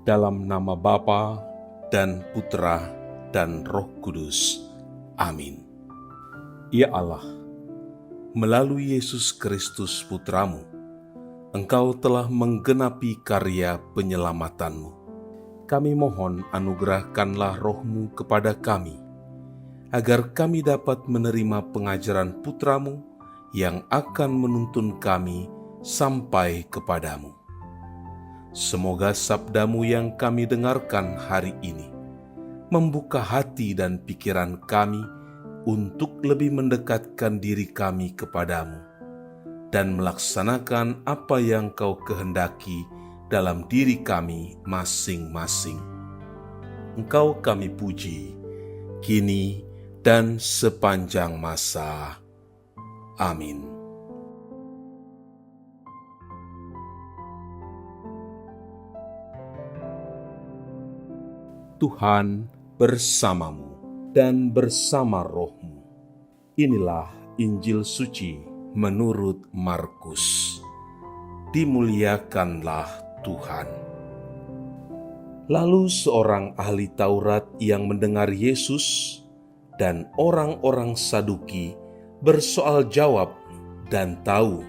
Dalam nama Bapa dan Putra dan Roh Kudus. Amin. Ya Allah, melalui Yesus Kristus Putramu, Engkau telah menggenapi karya penyelamatanmu. Kami mohon anugerahkanlah Roh-Mu kepada kami, agar kami dapat menerima pengajaran Putramu yang akan menuntun kami sampai kepadamu. Semoga sabdamu yang kami dengarkan hari ini membuka hati dan pikiran kami untuk lebih mendekatkan diri kami kepadamu dan melaksanakan apa yang Kau kehendaki dalam diri kami masing-masing. Engkau kami puji, kini dan sepanjang masa. Amin. Tuhan bersamamu dan bersama rohmu. Inilah Injil suci menurut Markus. Dimuliakanlah Tuhan. Lalu seorang ahli Taurat yang mendengar Yesus dan orang-orang Saduki bersoal jawab dan tahu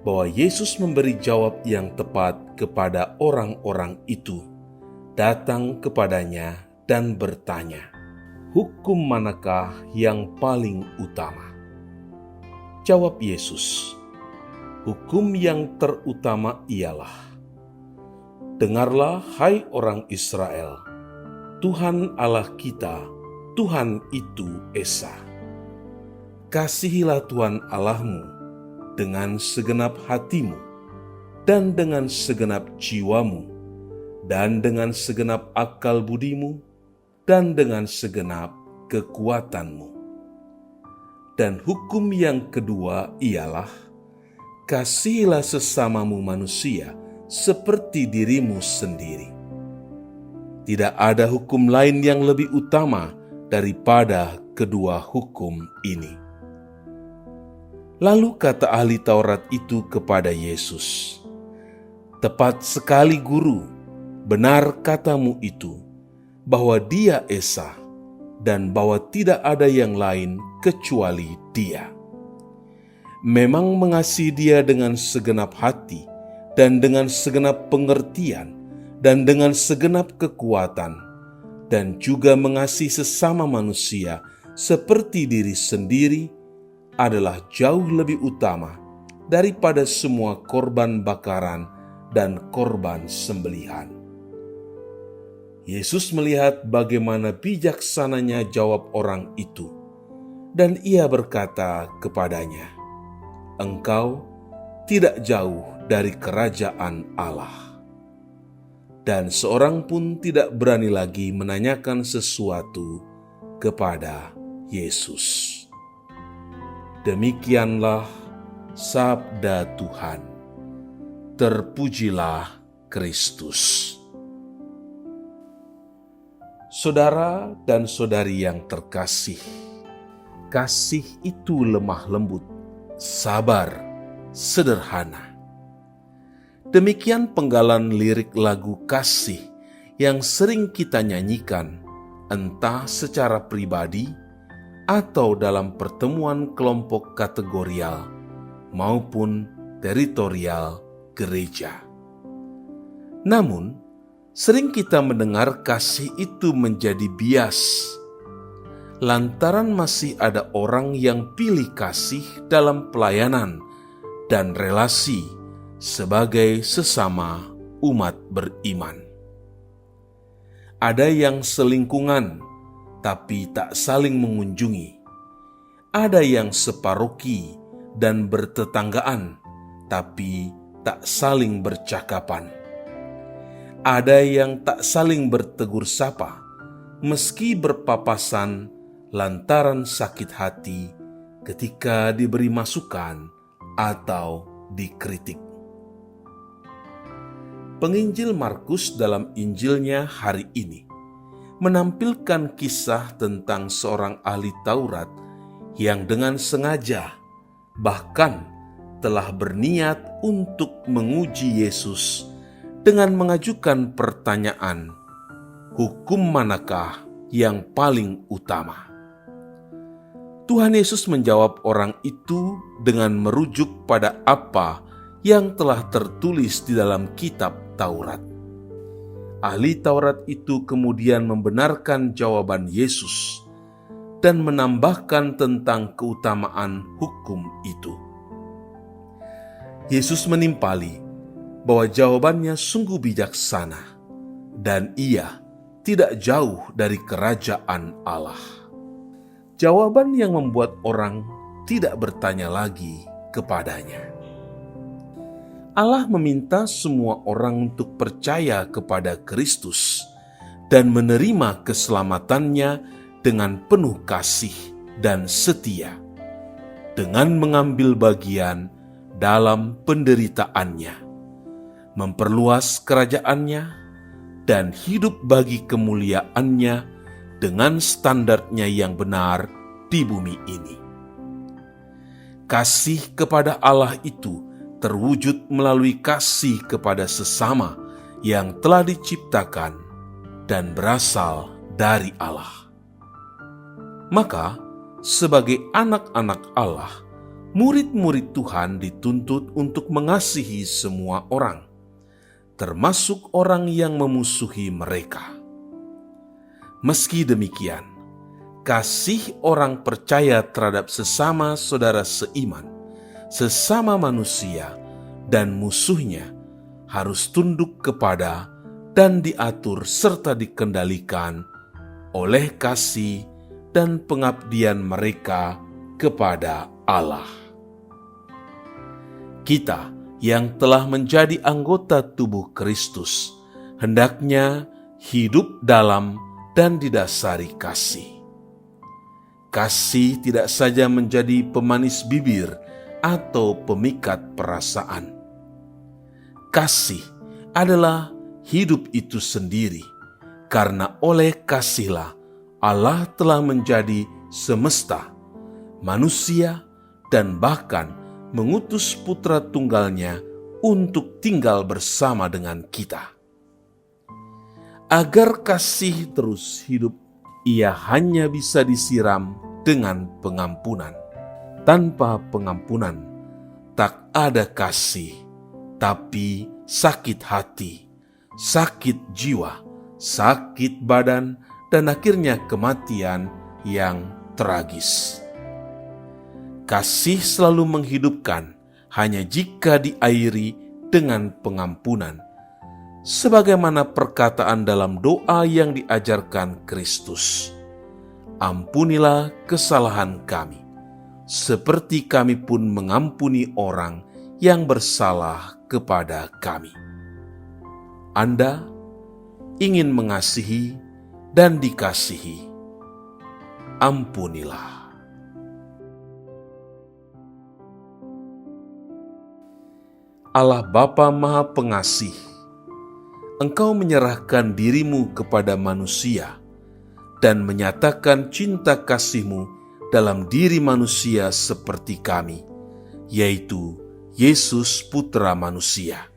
bahwa Yesus memberi jawab yang tepat kepada orang-orang itu, datang kepadanya dan bertanya, "Hukum manakah yang paling utama?" Jawab Yesus, "Hukum yang terutama ialah, dengarlah hai orang Israel, Tuhan Allah kita, Tuhan itu Esa. Kasihilah Tuhan Allahmu dengan segenap hatimu, dan dengan segenap jiwamu, dan dengan segenap akal budimu, dan dengan segenap kekuatanmu. Dan hukum yang kedua ialah, kasihilah sesamamu manusia seperti dirimu sendiri. Tidak ada hukum lain yang lebih utama daripada kedua hukum ini." Lalu kata ahli Taurat itu kepada Yesus, "Tepat sekali, Guru. Benar katamu itu, bahwa Dia Esa, dan bahwa tidak ada yang lain kecuali Dia. Memang mengasihi Dia dengan segenap hati, dan dengan segenap pengertian, dan dengan segenap kekuatan, dan juga mengasihi sesama manusia seperti diri sendiri adalah jauh lebih utama daripada semua korban bakaran dan korban sembelihan." Yesus melihat bagaimana bijaksananya jawab orang itu, dan Ia berkata kepadanya, "Engkau tidak jauh dari kerajaan Allah." Dan seorang pun tidak berani lagi menanyakan sesuatu kepada Yesus. Demikianlah sabda Tuhan. Terpujilah Kristus. Saudara dan saudari yang terkasih, kasih itu lemah lembut, sabar, sederhana. Demikian penggalan lirik lagu kasih yang sering kita nyanyikan, entah secara pribadi atau dalam pertemuan kelompok kategorial maupun teritorial gereja. Namun, sering kita mendengar kasih itu menjadi bias, lantaran masih ada orang yang pilih kasih dalam pelayanan dan relasi sebagai sesama umat beriman. Ada yang selingkungan tapi tak saling mengunjungi. Ada yang separoki dan bertetanggaan tapi tak saling bercakapan. Ada yang tak saling bertegur sapa, meski berpapasan lantaran sakit hati ketika diberi masukan atau dikritik. Penginjil Markus dalam Injilnya hari ini menampilkan kisah tentang seorang ahli Taurat yang dengan sengaja, bahkan telah berniat untuk menguji Yesus dengan mengajukan pertanyaan, hukum manakah yang paling utama? Tuhan Yesus menjawab orang itu dengan merujuk pada apa yang telah tertulis di dalam kitab Taurat. Ahli Taurat itu kemudian membenarkan jawaban Yesus dan menambahkan tentang keutamaan hukum itu. Yesus menimpali bahwa jawabannya sungguh bijaksana dan ia tidak jauh dari kerajaan Allah. Jawaban yang membuat orang tidak bertanya lagi kepadanya. Allah meminta semua orang untuk percaya kepada Kristus dan menerima keselamatannya dengan penuh kasih dan setia, dengan mengambil bagian dalam penderitaannya, memperluas kerajaannya, dan hidup bagi kemuliaannya dengan standarnya yang benar di bumi ini. Kasih kepada Allah itu terwujud melalui kasih kepada sesama yang telah diciptakan dan berasal dari Allah. Maka, sebagai anak-anak Allah, murid-murid Tuhan dituntut untuk mengasihi semua orang, termasuk orang yang memusuhi mereka. Meski demikian, kasih orang percaya terhadap sesama saudara seiman, sesama manusia, dan musuhnya harus tunduk kepada dan diatur serta dikendalikan oleh kasih dan pengabdian mereka kepada Allah. Kita yang telah menjadi anggota tubuh Kristus hendaknya hidup dalam dan didasari kasih. Kasih tidak saja menjadi pemanis bibir atau pemikat perasaan. Kasih adalah hidup itu sendiri, karena oleh kasihlah Allah telah menjadi semesta, manusia, dan bahkan mengutus putra tunggalnya untuk tinggal bersama dengan kita. Agar kasih terus hidup, ia hanya bisa disiram dengan pengampunan. Tanpa pengampunan, tak ada kasih, tapi sakit hati, sakit jiwa, sakit badan, dan akhirnya kematian yang tragis. Kasih selalu menghidupkan hanya jika diairi dengan pengampunan, sebagaimana perkataan dalam doa yang diajarkan Kristus. Ampunilah kesalahan kami, seperti kami pun mengampuni orang yang bersalah kepada kami. Anda ingin mengasihi dan dikasihi, ampunilah. Allah Bapa Maha Pengasih, Engkau menyerahkan dirimu kepada manusia dan menyatakan cinta kasih-Mu dalam diri manusia seperti kami, yaitu Yesus Putra Manusia.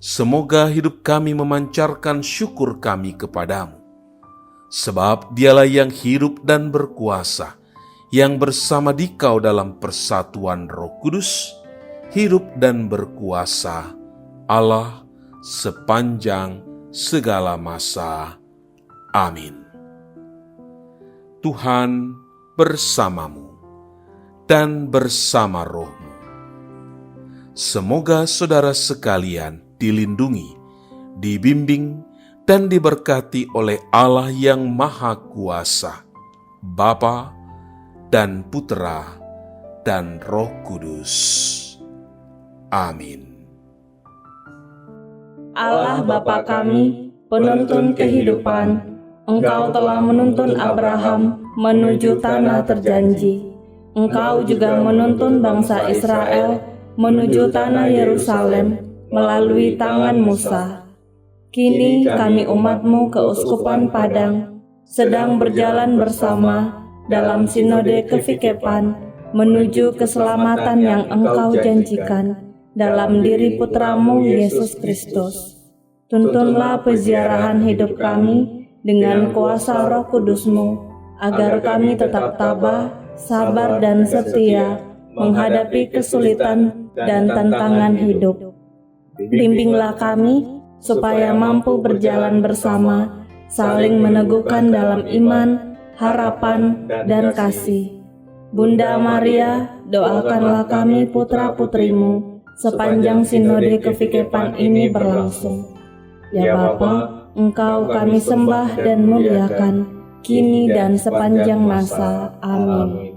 Semoga hidup kami memancarkan syukur kami kepadamu, sebab Dialah yang hidup dan berkuasa, yang bersama Dikau dalam persatuan Roh Kudus, hidup dan berkuasa Allah sepanjang segala masa. Amin. Tuhan bersamamu dan bersama rohmu. Semoga saudara sekalian dilindungi, dibimbing, dan diberkati oleh Allah yang Maha Kuasa, Bapa dan Putra dan Roh Kudus. Amin. Allah Bapa kami, penuntun kehidupan, Engkau telah menuntun Abraham menuju tanah terjanji. Engkau juga menuntun bangsa Israel menuju tanah Yerusalem melalui tangan Musa. Kini kami umat-Mu keuskupan Padang sedang berjalan bersama dalam sinode kevikepan menuju keselamatan yang Engkau janjikan dalam diri Putra-Mu Yesus Kristus. Tuntunlah peziarahan hidup kami dengan kuasa Roh Kudus-Mu, agar kami tetap tabah, sabar dan setia menghadapi kesulitan dan tantangan hidup. Bimbinglah kami supaya mampu berjalan bersama, saling meneguhkan dalam iman, harapan, dan kasih. Bunda Maria, doakanlah kami putra-putrimu sepanjang sinode kefikepan ini berlangsung. Ya Bapa, Engkau kami sembah dan muliakan, kini dan sepanjang masa. Amin.